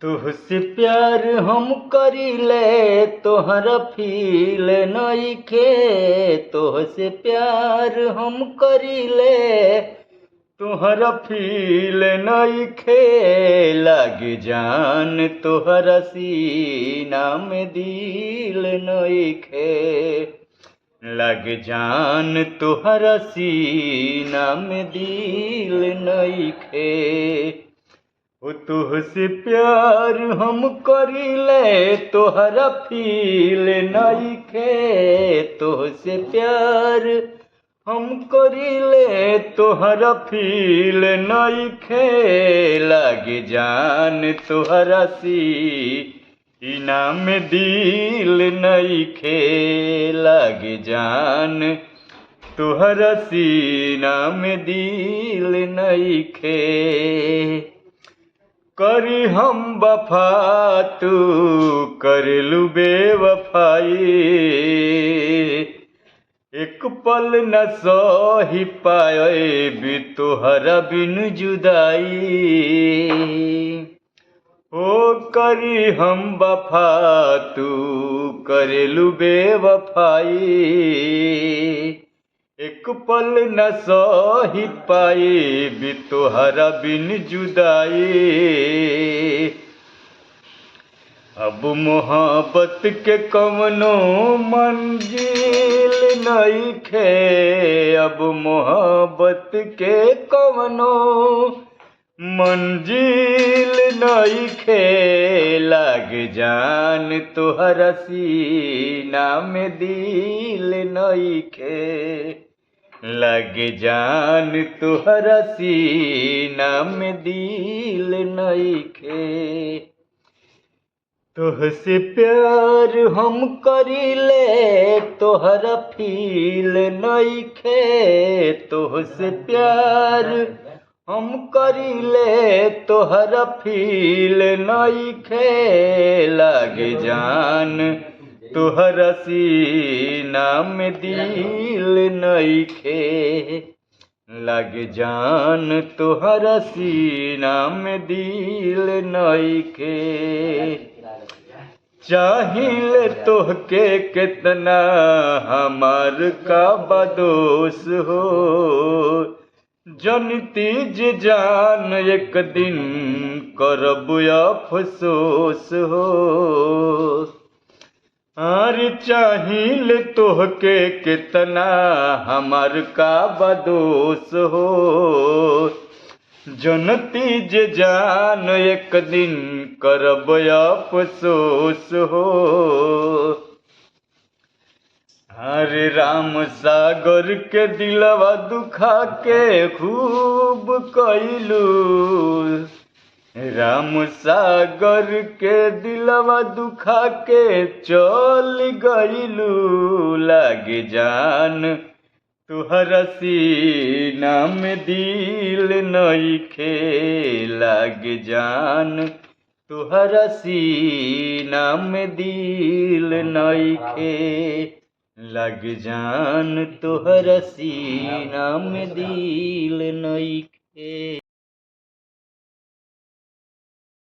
तुहसे प्यार हम करीले तोहरा फील नइखे। तुहसे प्यार हम करीले तोहरा फील नइखे। लागे जान तोहरा सीना में दिल नइखे। लागे जान तोहरा सीना में दिल नइखे। तुहसे प्यार हम करीले तोहरा फील नइखे। तुहसे प्यार हम करीले तोहरा फील नइखे। लागे जान तोहरा सीना में दिल नइखे। लागे जान तोहरा सीना में दिल नइखे। करी हम वफा तू करलू बेवफाई। एक पल न सही पाए भी तोहरा बिन जुदाई। ओ करी हम वफा तू करलू बेवफाई। एक पल न सही पाए भी तोहरा बिन जुदाई। अब मोहब्बत के कवनो मंजिल नइखे। अब मोहब्बत के कवनो मंजिल नइखे। लागे जान तोहरा सीना में दिल नइखे। लागे जान तोहरा सीना में दिल नइखे। तुहसे प्यार हम करीले तोहरा फील नइखे। तुहसे प्यार हम करीले तोहरा फील नइखे। लागे जान तोहरा सीना में दिल नइखे। लागे जान तोहरा सीना में दिल नइखे। चाहिए तोहके कितना हमार का बदोस हो। जनती जे जान एक दिन करब अफसोस हो। अरे चाहिए तोहके कितना हमार का बदोस हो। जनती जे जान एक दिन करब अफसोस हो। अरे राम सागर के दिलवा दुखा के खूब कइलू। राम सागर के दिलवा दुखा के चल गइलू। लागे जान तोहरा सीना में दिल नइखे। लागे जान तोहरा सीना में दिल नइखे। लागे जान तोहरा सीना में दिल नइखे।